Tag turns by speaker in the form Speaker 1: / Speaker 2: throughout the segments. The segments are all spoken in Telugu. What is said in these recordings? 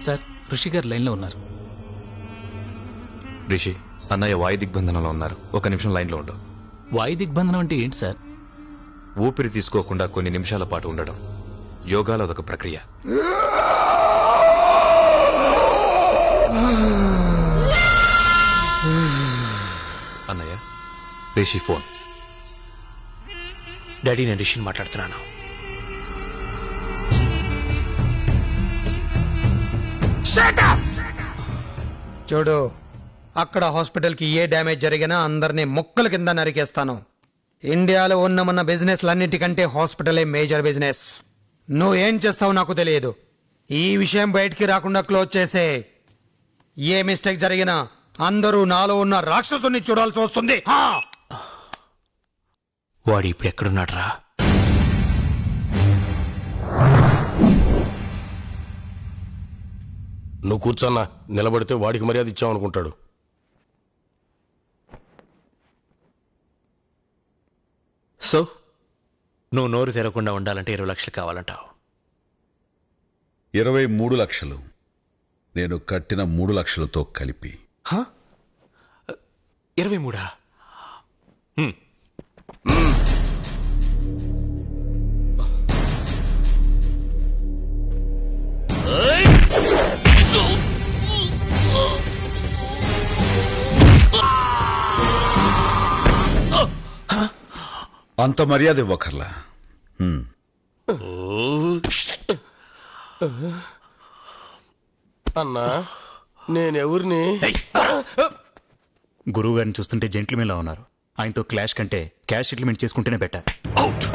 Speaker 1: సార్ ఋషి గారు లైన్లో ఉన్నారు.
Speaker 2: రిషి, అన్నయ్య వాయు దిగ్బంధనంలో ఉన్నారు. ఒక నిమిషం లైన్లో ఉండు.
Speaker 1: వాయు దిగ్బంధనం అంటే ఏంటి సార్?
Speaker 2: ఊపిరి తీసుకోకుండా కొన్ని నిమిషాల పాటు ఉండడం. యోగాలో అదొక ప్రక్రియ. అన్నయ్య, రిషి ఫోన్.
Speaker 3: డాడీ, నేను రిషిని మాట్లాడుతున్నాను.
Speaker 4: చూడు, అక్కడ హాస్పిటల్కి ఏ డ్యామేజ్ జరిగినా అందరినీ ముక్కల కింద నరికేస్తాను. ఇండియాలో ఉన్న మన బిజినెస్లన్నిటికంటే హాస్పిటలే మేజర్ బిజినెస్. నువ్వేం చేస్తావు నాకు తెలియదు. ఈ విషయం బయటికి రాకుండా క్లోజ్ చేసే. ఏ మిస్టేక్ జరిగినా అందరూ నాలో ఉన్న రాక్షసుని చూడాల్సి వస్తుంది.
Speaker 3: వాడు ఇప్పుడు ఎక్కడున్నాడు రా?
Speaker 5: నువ్వు కూర్చోన్నా, నిలబడితే వాడికి మర్యాద ఇచ్చామనుకుంటాడు.
Speaker 3: సో నువ్వు నోరు తెరవకుండా ఉండాలంటే 20 లక్షలు కావాలంటావు.
Speaker 6: 23 లక్షలు నేను కట్టిన 3 లక్షలతో కలిపి.
Speaker 3: 23?
Speaker 6: అంత మర్యాద ఇవ్వకర్లా.
Speaker 5: అన్నా, నేనెవరిని?
Speaker 7: గురువు గారిని చూస్తుంటే జెంట్లమెన్ లా ఉన్నారు. ఆయనతో క్లాష్ కంటే క్యాష్ సెటిల్మెంట్ చేసుకుంటేనే బెటర్.
Speaker 3: అవుట్.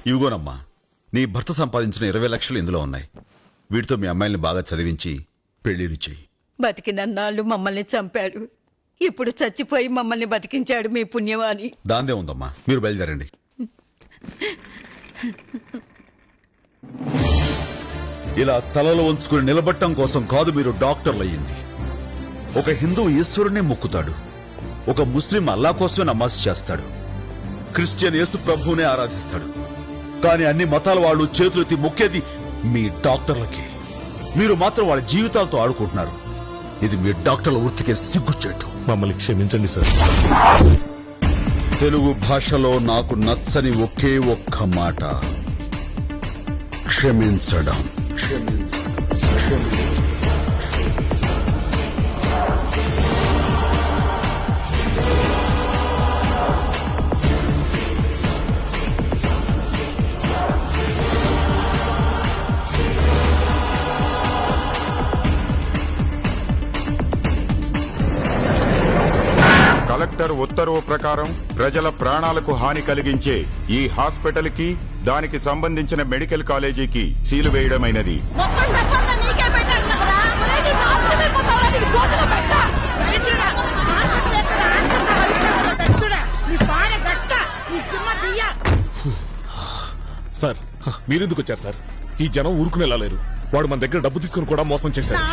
Speaker 6: ఇవిగోనమ్మా, నీ భర్త సంపాదించిన 20 లక్షలు ఇందులో ఉన్నాయి. వీటితో మీ అమ్మాయిల్ని బాగా చదివించి పెళ్లిని చెయ్యి.
Speaker 8: బతికినన్నాళ్ళు మమ్మల్ని చంపాడు, ఇప్పుడు చచ్చిపోయి మమ్మల్ని బతికించాడు మీ పుణ్యవాణి.
Speaker 6: దాందే ఉందమ్మా, మీరు బయలుదేరండి. ఇలా తలలో ఉంచుకుని నిలబట్టం కోసం కాదు మీరు డాక్టర్లు అయ్యింది. ఒక హిందూ ఈశ్వరుణ్ణి మొక్కుతాడు, ఒక ముస్లిం అల్లా కోసమే నమాజ్ చేస్తాడు, క్రిస్టియన్ యేసు ప్రభువునే ఆరాధిస్తాడు. కానీ అన్ని మతాల వాళ్ళు చేతులెత్తి మొక్కేది మీ డాక్టర్లకి. మీరు మాత్రం వాళ్ళ జీవితాలతో ఆడుకుంటున్నారు. ఇది మీ డాక్టర్ల వృత్తికే సిగ్గుచేటు.
Speaker 5: మమ్మల్ని క్షమించండి సార్.
Speaker 6: తెలుగు భాషలో నాకు నచ్చని ఒకే ఒక్క మాట, క్షమించడం.
Speaker 9: కలెక్టర్ ఉత్తర్వు ప్రకారం ప్రజల ప్రాణాలకు హాని కలిగించే ఈ హాస్పిటల్ కి, దానికి సంబంధించిన మెడికల్ కాలేజీకి సీలు వేయడమైనది.
Speaker 5: సార్, మీరెందుకు వచ్చారు సార్? ఈ జనం ఊరుకునేలా లేరు. వాడు మన దగ్గర డబ్బు తీసుకుని కూడా మోసం చేశాడు.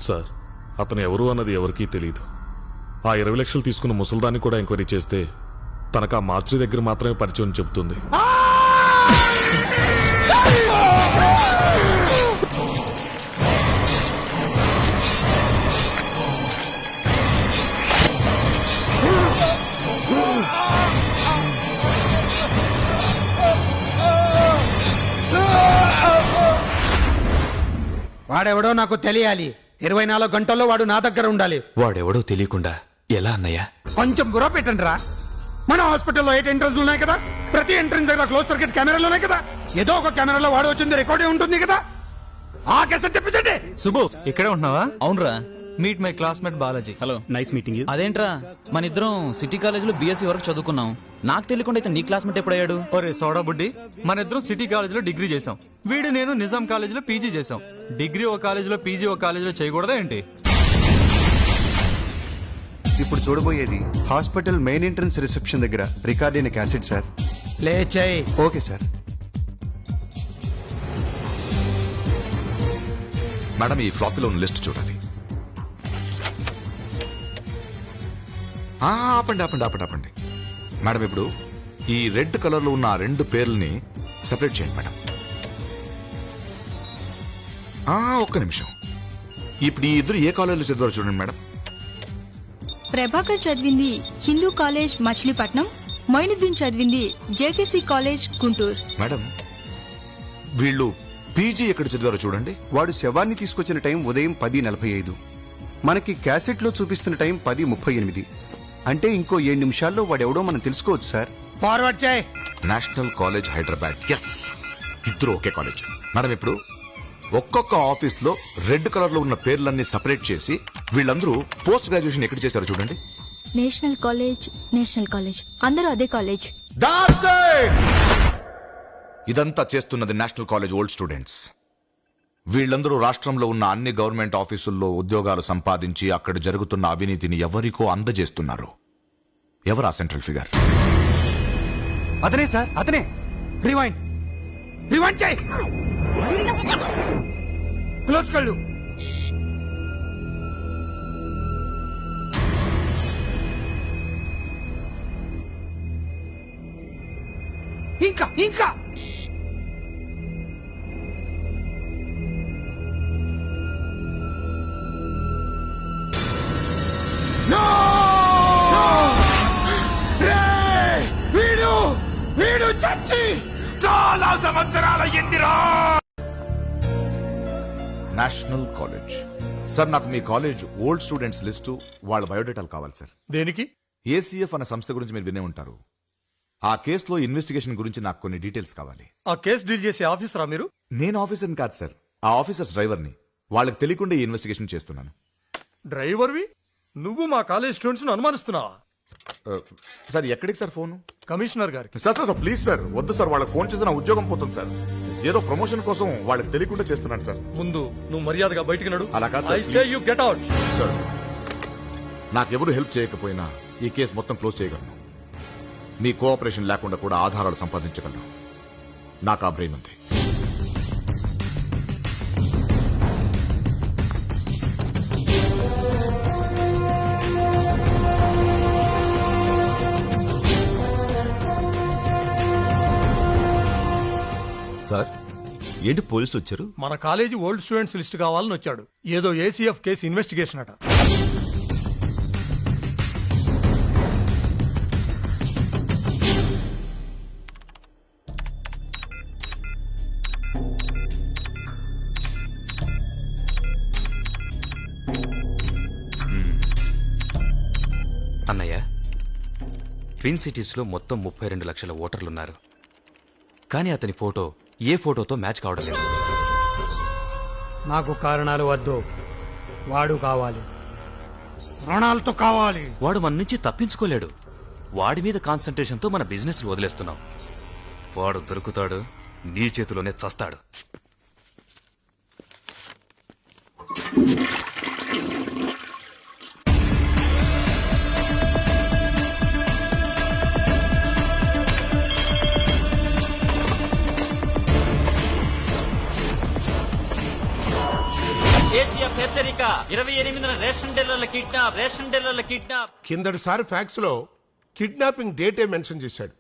Speaker 5: సార్, అతను ఎవరు అన్నది ఎవరికీ తెలియదు. ఆ 20 లక్షలు తీసుకున్న ముసల్దాన్ని కూడా ఎంక్వైరీ చేస్తే తనకు ఆ మార్చి దగ్గర మాత్రమే పరిచయం చెబుతుంది.
Speaker 4: వాడెవడో నాకు తెలియాలి. 24 గంటల్లో వాడు నా దగ్గర ఉండాలి.
Speaker 2: వాడెవడో తెలియకుండా ఎలా అన్నయ్య?
Speaker 4: కొంచెం బుర్ర పెట్టండి రా. మన హాస్పిటల్లో 8 ఎంట్రన్స్ ఉన్నాయి కదా, ప్రతి ఎంట్రన్స్ దగ్గర క్లోజ్ సర్క్యూట్ కెమెరాలు ఉన్నాయి కదా, ఏదో ఒక కెమెరాలో వాడు వచ్చింది రికార్డే ఉంటుంది కదా. ఆ కేసెట్ తెప్పించండి.
Speaker 7: సుబ్బు ఇక్కడే ఉంటున్నావా?
Speaker 10: అవునరా, meet my classmate Balaji. Hello.
Speaker 7: Nice meeting.
Speaker 10: అదేంట్రా, మన ఇద్దరం సిటీ కాలేజీలో బీఎస్సీ వరకు చదువుకున్నాం. నాకు తెలియకుండా అయితే నీ క్లాస్మేట్ ఎప్పుడయ్యాడు?
Speaker 7: ఒరే సోడా బుడ్డి, మన ఇద్దరం సిటీ కాలేజీలో డిగ్రీ చేసాం. వీడు నేను నిజాం కాలేజీలో పీజీ చేసాం. డిగ్రీ ఒక కాలేజీలో పీజీ ఒక కాలేజీలో చేయకూడదా ఏంటి?
Speaker 11: ఇప్పుడు చూడబోయేది హాస్పిటల్ మెయిన్ ఎంట్రన్స్ రిసెప్షన్ దగ్గర రికార్డ్ అయిన క్యాసెట్ సార్.
Speaker 4: లేచాయి.
Speaker 11: Okay sir.
Speaker 2: మేడం, ఈ ఫ్లాపీలో ఉన్న లిస్ట్ చూడాలి. ఆపండి ఆపండి ఆపండి ఆపండి మేడం, ఇప్పుడు ఈ రెడ్ కలర్ లో ఉన్న ఆ 2 పేర్లని సెపరేట్ చేయండి మేడం. ఒక్క నిమిషం. ఇప్పుడు ఈ ఇద్దరు ఏ కాలేజీలో చదివారో చూడండి మేడం.
Speaker 12: ప్రభాకర్ చదివింది హిందూ కాలేజ్ మచిలీపట్నం, మొయినుద్దీన్ చదివింది జేకేసీ కాలేజ్ గుంటూరు.
Speaker 2: మేడం, వీళ్ళు పీజీ ఎక్కడ చదివారో చూడండి.
Speaker 11: వాడు శవాన్ని తీసుకొచ్చిన టైం ఉదయం 10:45. మనకి క్యాసెట్ లో చూపిస్తున్న టైం 10:38. అంటే ఇంకో 7 నిమిషాల్లో వాడెవడో మనం తెలుసుకోవచ్చు సార్.
Speaker 4: ఫార్వర్డ్ చేయి.
Speaker 2: National college Hyderabad. ఎస్, ఇద్దరు ఒకే కాలేజ్. మేడం, ఇప్పుడు ఒక్కొక్క ఆఫీస్ లో రెడ్ కలర్ లో ఉన్న పేర్లన్నీ సెపరేట్ చేసి వీళ్ళందరూ పోస్ట్ గ్రాడ్యుయేషన్ ఎక్కడ చేశారో చూడండి.
Speaker 12: నేషనల్ కాలేజ్ అందరూ అదే కాలేజ్.
Speaker 2: ఇదంతా చేస్తున్నది నేషనల్ కాలేజ్ ఓల్డ్ స్టూడెంట్స్. వీళ్ళందరూ రాష్ట్రంలో ఉన్న అన్ని గవర్నమెంట్ ఆఫీసుల్లో ఉద్యోగాలు సంపాదించి అక్కడ జరుగుతున్న అవినీతిని ఎవరికో అందజేస్తున్నారు. ఎవరా సెంట్రల్ ఫిగర్?
Speaker 11: అతనే సార్, అతనే.
Speaker 4: రివైండ్ చేయి. క్లోజ్ కళ్ళు. ఇంకా వీడు చచ్చి చాలా సంవత్సరాల ఎందిరా.
Speaker 2: National college. సార్, నాకు మీ కాలేజ్ ఓల్డ్ స్టూడెంట్స్ లిస్టు, వాళ్ళ బయోడేటాలు కావాలి సార్.
Speaker 5: దేనికి?
Speaker 2: ఏసీఎఫ్ అనే సంస్థ గురించి మీరు వినే ఉంటారు. ఆ కేసులో ఇన్వెస్టిగేషన్ గురించి నాకు కొన్ని డీటెయిల్స్ కావాలి.
Speaker 5: ఆ కేసు డీల్ చేసే ఆఫీసరా మీరు?
Speaker 2: నేను ఆఫీసర్ని కాదు సార్, ఆ ఆఫీసర్స్ డ్రైవర్ని. వాళ్ళకి తెలియకుండా ఈ ఇన్వెస్టిగేషన్ చేస్తున్నాను.
Speaker 5: డ్రైవర్వి నువ్వు మా కాలేజ్ స్టూడెంట్స్ అనుమానిస్తున్నావా?
Speaker 2: సార్, ఎక్కడికి సార్ ఫోను?
Speaker 5: కమిషనర్ గారికి.
Speaker 2: సార్ సార్ ప్లీజ్ సార్, వద్దు సార్. వాళ్ళకి ఫోన్ చేస్తే నా ఉద్యోగం పోతుంది సార్. ఏదో ప్రమోషన్ కోసం వాళ్ళకి తెలియకుండా చేస్తున్నాను సార్.
Speaker 5: ముందు నువ్వు మర్యాదగా బయటికి నడు.
Speaker 2: అలా కాదు sir,
Speaker 5: I say you get out.
Speaker 2: Sir, నాకెవరు హెల్ప్ చేయకపోయినా ఈ కేసు మొత్తం క్లోజ్ చేయగలను. మీ కోఆపరేషన్ లేకుండా కూడా ఆధారాలు సంపాదించగలను. నాకు ఆ బ్రెయిన్ ఉంది.
Speaker 6: సార్, ఏంటి పోలీసులు వచ్చారు?
Speaker 5: మన కాలేజీ ఓల్డ్ స్టూడెంట్స్ లిస్ట్ కావాలని వచ్చాడు. ఏదో ఏసీఎఫ్ కేసు ఇన్వెస్టిగేషన్ అట.
Speaker 2: అన్నయ్య, ట్విన్ సిటీస్లో మొత్తం 32 లక్షల ఓటర్లున్నారు. కానీ అతని ఫోటో ఏ ఫోటోతో మ్యాచ్ కావడం లేదు.
Speaker 4: నాకు కారణాలు వద్దు, వాడు కావాలి. ప్రాణాలతో కావాలి.
Speaker 1: వాడు మన నుంచి తప్పించుకోలేడు. వాడి మీద కాన్సంట్రేషన్తో మన బిజినెస్ వదిలేస్తున్నాం. వాడు దొరుకుతాడు, నీ చేతిలోనే చస్తాడు.
Speaker 10: హెచ్చరిక, 28న రేషన్ డీలర్ల కిడ్నాప్.
Speaker 5: కిందటిసారి ఫ్యాక్స్ లో కిడ్నాపింగ్ డేటే మెన్షన్ చేశాడు.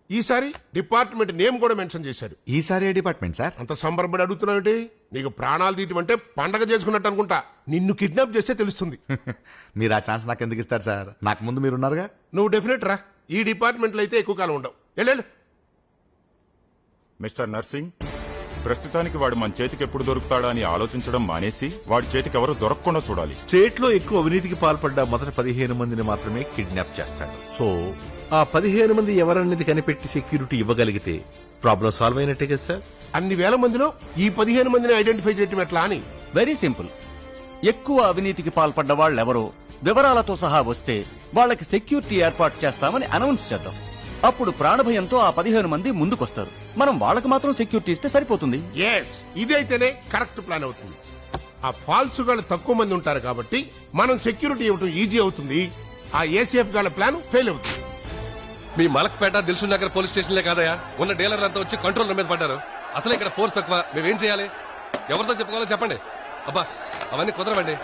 Speaker 5: ఈసారి డిపార్ట్మెంట్ నేమ్ కూడా మెన్షన్ చేశాడు.
Speaker 2: ఈసారి ఏ డిపార్ట్మెంట్ సార్?
Speaker 5: అంత సంబరపడి అడుగుతున్నావు. నీకు ప్రాణాలు తీయటం అంటే పండగ చేసుకున్నట్టు అనుకుంటా. నిన్ను కిడ్నాప్ చేస్తే తెలుస్తుంది.
Speaker 2: మీరు ఆ ఛాన్స్ నాకు ఎందుకు ఇస్తారు సార్? నాకు ముందు మీరున్నారుగా.
Speaker 5: నువ్వు డెఫినెట్ రా. ఈ డిపార్ట్మెంట్లో అయితే ఎక్కువ కాలం ఉండవు. వెళ్ళు.
Speaker 9: మిస్టర్ నర్సింగ్, ప్రస్తుతానికి వాడు మన చేతికి ఎప్పుడు దొరుకుతాడా అని ఆలోచించడం మానేసి వాడి చేతికి ఎవరు దొరకకుండా చూడాలి.
Speaker 13: స్టేట్ లో ఎక్కువ అవినీతికి పాల్పడ్డ మొదటి 15 మందిని మాత్రమే కిడ్నాప్ చేస్తాడు. సో ఆ 15 మంది ఎవరన్నది కనిపెట్టి సెక్యూరిటీ ఇవ్వగలిగితే ప్రాబ్లం సాల్వ్ అయినట్టే కదా సార్?
Speaker 14: అన్ని వేల మందిలో ఈ 15 మందిని ఐడెంటిఫై చేయటం ఎట్లా అని?
Speaker 10: Very simple. ఎక్కువ అవినీతికి పాల్పడ్డ వాళ్ళెవరో వివరాలతో సహా వస్తే వాళ్ళకి సెక్యూరిటీ ఏర్పాటు చేస్తామని అనౌన్స్ చేద్దాం. అప్పుడు ప్రాణభయంతో ఆ 15 మంది ముందుకొస్తారు. మనం వాళ్ళకి మాత్రం సెక్యూరిటీ ఇస్తే సరిపోతుంది.
Speaker 14: ఇదైతేనే కరెక్ట్ ప్లాన్ అవుతుంది. ఆ ఫాల్స్ గాళ్ళు తక్కువ మంది ఉంటారు కాబట్టి మనం సెక్యూరిటీ ఇవ్వటం ఈజీ అవుతుంది. ఆ ఏసీఎఫ్ గాళ్ళ ప్లాన్ ఫెయిల్ అవుతుంది.
Speaker 15: మీ మలక్పేట దిల్సు నగర్ పోలీస్ స్టేషన్లే కాదయా, ఉన్న డీలర్లంతా వచ్చి కంట్రోల్ మీద పడ్డారు. అసలు ఇక్కడ ఫోర్స్ తక్కువ. మేమేం చేయాలి? ఎవరితో చెప్పుకోవాలో చెప్పండి. అబ్బా అవన్నీ కుదరవండి,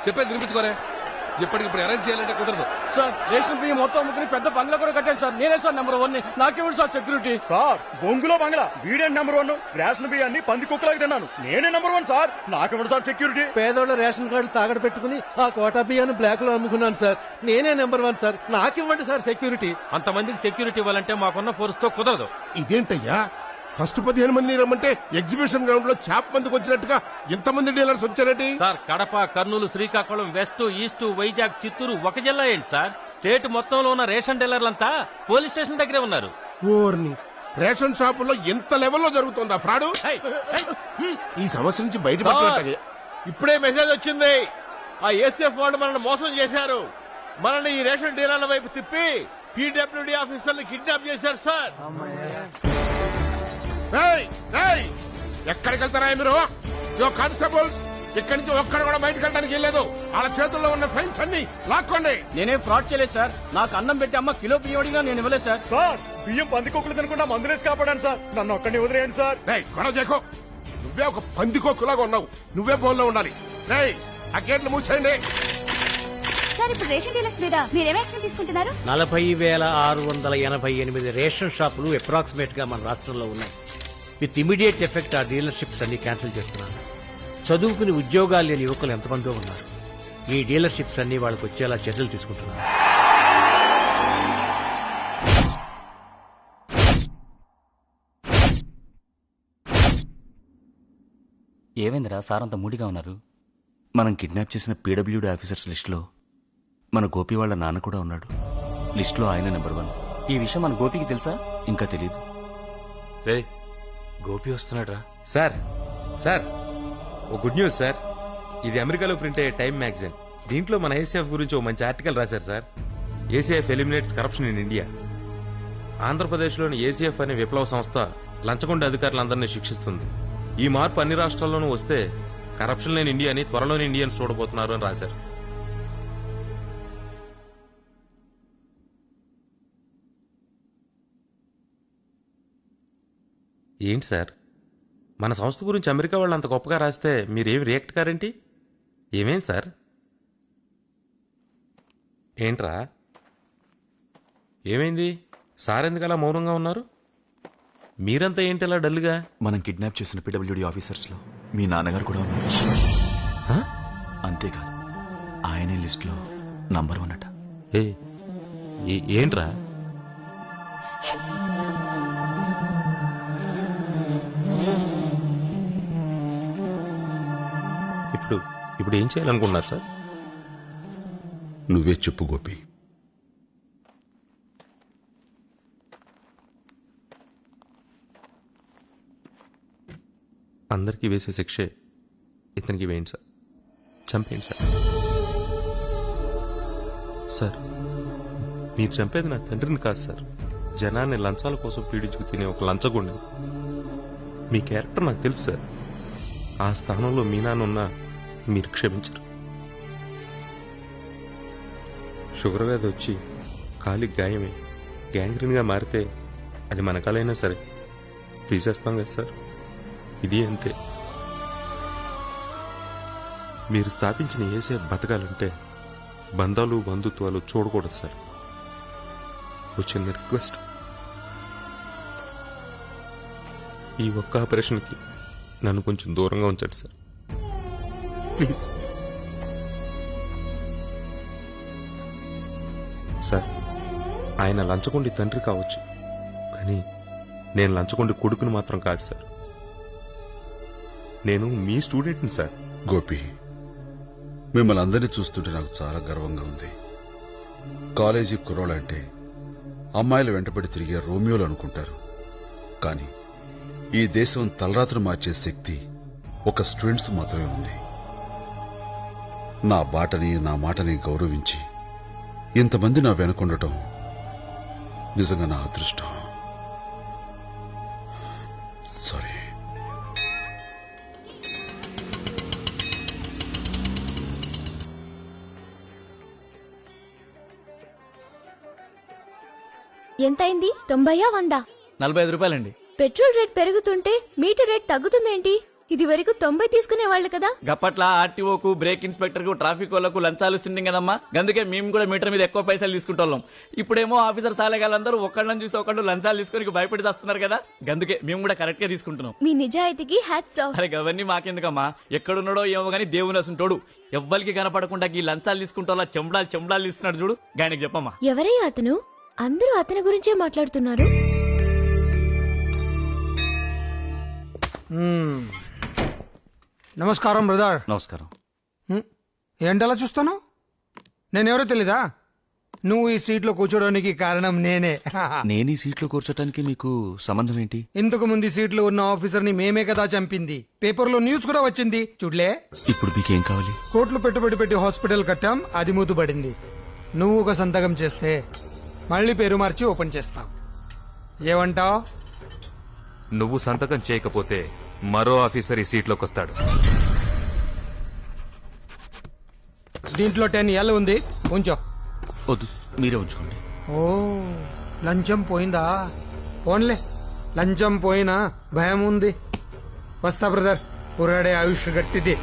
Speaker 15: చెప్పేది వినిపించుకోరే. ఇప్పటికిప్పుడు అరేంజ్ చేయాలంటే కుదరదు
Speaker 16: సార్. రేషన్ బియ్యం మొత్తం అమ్ముకుని పెద్ద బంగ్లా కూడా కట్టాను సార్. నేనే సార్ నెంబర్ 1. నాకేమిటి సార్ సెక్యూరిటీ?
Speaker 17: సార్ బొంగులో బంగ్లా వీడే నెంబర్ 1. రేషన్ బియ్యాన్ని పంది కుక్కలాగా తిన్నాను. నేనే నెంబర్ 1 సార్. నాకేమిటి సార్ సెక్యూరిటీ?
Speaker 16: పేదోళ్ళ రేషన్ కార్డు తాగడ పెట్టుకుని ఆ కోటా బియ్యాన్ని బ్లాక్ లో అమ్ముకున్నాను సార్. నేనే నెంబర్ 1 సార్. నాకివ్వండి సార్ సెక్యూరిటీ.
Speaker 18: అంతమందికి సెక్యూరిటీ ఇవ్వాలంటే మాకున్న ఫోర్స్ తో కుదరదు.
Speaker 14: ఇదేంటయ్యా, ఫస్ట్ 15 మంది రమ్మంటే ఎగ్జిబిషన్ గ్రౌండ్ లో చేప మందికి వచ్చినట్టుగా ఇంతమంది డీలర్స్ వచ్చారటి?
Speaker 18: Sir Kadapa, Kurnool, Srikakulam, west, east, Vizag, Chittoor ఒక జిల్లా ఏంటి సార్? స్టేట్ మొత్తంలో ఉన్న రేషన్ డీలర్లంతా పోలీస్ స్టేషన్ దగ్గరే ఉన్నారు.
Speaker 14: ఓర్ని, రేషన్ షాపుల్లో ఎంత లెవెల్లో జరుగుతుందా ఫ్రాడ్? ఈ సమస్య నుంచి బయటపడాలి.
Speaker 13: ఇప్పుడే మెసేజ్ వచ్చింది. ఆ ఏసీఎఫ్ వాళ్ళు మనల్ని మోసం చేశారు. మనల్ని ఈ రేషన్ డీలర్ల వైపు తిప్పి పీడబ్ల్యూడీ ఆఫీసర్లు కిడ్నాప్ చేశారు సార్.
Speaker 14: ఎక్కడికి వెళ్తారా మీరు? కానిస్టేబుల్స్, ఇక్కడి నుంచి ఒక్కడ కూడా బయటకు వెళ్ళడానికి వెళ్ళలేదు. వాళ్ళ చేతుల్లో ఉన్న ఫైన్స్ అన్ని లాక్కోండి.
Speaker 16: నేనేం ఫ్రాడ్ చేయలేదు సార్. నాకు అన్నం పెట్టి అమ్మ కిలో బియ్యం అడిగినా నేను ఇవ్వలేదు సార్.
Speaker 17: సార్ బియ్యం పంది కుక్కలు తినకుండా మందులేసి కాపాడాను సార్. నన్ను ఒక్కడిని వదిలేయండి సార్.
Speaker 14: గొడవ చేయకో. నువ్వే ఒక పందికొక్కులాగా ఉన్నావు. నువ్వే బోన్లో ఉండాలి. ఆ గేట్లు మూసేయండి.
Speaker 19: సార్ ఇప్పుడు రేషన్ డీలర్స్ మీద మీరేం యాక్షన్ తీసుకుంటున్నారు?
Speaker 20: 40,688 రేషన్ షాపులు అప్రాక్సిమేట్ గా మన రాష్ట్రంలో ఉన్నాయి. విత్ ఇమీడియట్ ఎఫెక్ట్ ఆ డీలర్షిప్స్ అన్ని క్యాన్సిల్ చేస్తున్నాను. చదువుకుని ఉద్యోగాలు లేని యువకులు ఎంతమందో ఉన్నారు. ఈ డీలర్షిప్స్ అన్ని వాళ్ళకి వచ్చేలా చర్యలు తీసుకుంటున్నారు.
Speaker 10: ఏమైందిరా సార్ అంత మూడిగా ఉన్నారు? మనం కిడ్నాప్ చేసిన పీడబ్ల్యూడీ ఆఫీసర్స్ లిస్టులో మన గోపి వాళ్ళ నాన్న కూడా ఉన్నాడు. లిస్టులో ఆయన నెంబర్ 1. ఈ విషయం మన గోపికి తెలుసా? ఇంకా తెలీదు.
Speaker 3: రే గోపి వస్తున్నాడు రా. సార్ సార్ ఓ గుడ్ న్యూస్ సార్. ఇది అమెరికాలో ప్రింట్ అయ్యే టైమ్ మ్యాగజైన్. దీంట్లో మన ఏసీఎఫ్ గురించి ఓ మంచి ఆర్టికల్ రాశారు sir. ACF eliminates corruption in India. ఆంధ్రప్రదేశ్లోని ఏసీఎఫ్ అనే విప్లవ సంస్థ లంచగొండ అధికారులందరినీ శిక్షిస్తుంది. ఈ మార్పు అన్ని రాష్ట్రాల్లోనూ వస్తే కరప్షన్ లేని ఇండియాని త్వరలోని ఇండియన్స్ చూడబోతున్నారు అని రాశారు. ఏంటి సార్, మన సంస్థ గురించి అమెరికా వాళ్ళు అంత గొప్పగా రాస్తే మీరేమి రియాక్ట్ కారేంటి? ఏమేం సార్? ఏంట్రా ఏమైంది? సార్ ఎందుకు అలా మౌనంగా ఉన్నారు? మీరంతా ఏంటి అలా డల్గా?
Speaker 10: మనం కిడ్నాప్ చేసిన పీడబ్ల్యూడీ ఆఫీసర్స్లో మీ నాన్నగారు కూడా ఉన్నారు. అంతేకాదు ఆయనే లిస్టులో నంబర్ 1 అట.
Speaker 3: ఏంట్రా? ఇప్పుడు ఏం చేయాలనుకున్నారు సార్?
Speaker 6: నువ్వే చెప్పు గోపి.
Speaker 3: అందరికీ వేసే శిక్షే ఇతనికి వేయండి సార్. చంపేయండి సార్. సార్ మీరు చంపేది నా తండ్రిని కాదు సార్, జనాన్ని లంచాల కోసం పీడించుకు తినే ఒక లంచగొండి. మీ క్యారెక్టర్ నాకు తెలుసు సార్. ఆ స్థానంలో మీ నాన్న ఉన్నా మీరు క్షమించరు. షుగర్ వ్యాధి వచ్చి కాలికి గాయమే గ్యాంగ్రీన్గా మారితే అది మన కాలైనా సరే తీసేస్తాం కదా సార్. ఇది అంతే. మీరు స్థాపించిన ఏసీఎఫ్ బతకాలంటే బంధాలు బంధుత్వాలు చూడకూడదు సార్. ఓ చిన్న రిక్వెస్ట్, ఈ ఒక్క ఆపరేషన్కి నన్ను కొంచెం దూరంగా ఉంచండి సార్ ప్లీజ్. సార్ ఆయన లంచగొండి తండ్రి కావచ్చు, కానీ నేను లంచగొండి కొడుకుని మాత్రం కాదు సార్.
Speaker 5: నేను మీ స్టూడెంట్ని సార్.
Speaker 6: గోపి, మిమ్మల్ని అందరినీ చూస్తుంటే నాకు చాలా గర్వంగా ఉంది. కాలేజీ కుర్రోళ్ళంటే అమ్మాయిలు వెంటబడి తిరిగే రోమియోలు అనుకుంటారు. కానీ ఈ దేశం తలరాత్రి మార్చే శక్తి ఒక స్టూడెంట్స్ మాత్రమే ఉంది. నా బాటని నా మాటని గౌరవించి ఇంతమంది నా వెనుకొండటం నిజంగా నా అదృష్టం. సారీ.
Speaker 21: ఎంతైంది? 90 100?
Speaker 22: 45 రూపాయలండి.
Speaker 21: పెట్రోల్ రేట్ పెరుగుతుంటే మీటర్ రేట్ తగ్గుతుందేంటి? ఇది వరకు 90 తీసుకునేవాళ్ళు కదా.
Speaker 22: గప్పట్ల ఆర్టీఓకు, బ్రేక్ ఇన్స్పెక్టర్ కు, ట్రాఫిక్ వాళ్ళకు లంచాలు ఇస్తుండే కదమ్మా. అందుకే మేము కూడా మీటర్ మీద ఎక్కువ పైసలు తీసుకుంటాం. ఇప్పుడేమో ఆఫీసర్ సాలేగాళ్ళందరూ ఒకళ్ళని చూసి ఒకళ్ళు లంచాలు తీసుకొని భయపడి చేస్తున్నారు కదా. అందుకే మేము కూడా కరెక్ట్ గా తీసుకుంటున్నాం.
Speaker 21: మీ నిజాయితీకి హ్యాట్స్ ఆఫ్.
Speaker 22: అరే అవన్నీ మాకెందుకమ్మా, ఎక్కడున్నాడో ఏమో గానీ దేవుని అసుంటోడు ఎవ్వరికి కనపడకుండా ఈ లంచాలు తీసుకుంటా చెంబడాలు తీస్తున్నాడు చూడు, గాయనకి చెప్పమ్మా.
Speaker 21: ఎవరయ్యా అతను? అందరూ అతని గురించే మాట్లాడుతున్నారు.
Speaker 4: నమస్కారం బ్రదర్.
Speaker 1: నమస్కారం.
Speaker 4: ఏంటలా చూస్తాను? నేనెవరో తెలీదా? నువ్వు ఈ సీట్లో కూర్చోడానికి కారణం నేనే.
Speaker 1: నేను ఈ సీట్లో కూర్చోటానికి మీకు సంబంధం ఏంటి?
Speaker 4: ఇంతకు ముందు సీట్లో ఉన్న ఆఫీసర్ని మేమే కదా చంపింది. పేపర్లో న్యూస్ కూడా వచ్చింది చూడలే.
Speaker 1: ఇప్పుడు మీకేం కావాలి?
Speaker 4: కోట్లు పెట్టుబడి పెట్టి హాస్పిటల్ కట్టాం, అది మూతుపడింది. నువ్వు ఒక సంతకం చేస్తే మళ్ళీ పేరు మార్చి ఓపెన్ చేస్తాం. ఏమంటావ్?
Speaker 1: నువ్వు సంతకం చేయకపోతే మరో ఆఫీసర్ ఈ సీట్లోకి వస్తాడు.
Speaker 4: దీంట్లో 10 ఏళ్ళు ఉంది, ఉంచో.
Speaker 1: వద్దు, మీరే ఉంచుకోండి.
Speaker 4: ఓ, లంచం పోయిందా? పోన్లే, లంచం పోయినా భయం ఉంది. వస్తా బ్రదర్, పురాడే ఆయుష్ గట్టిది.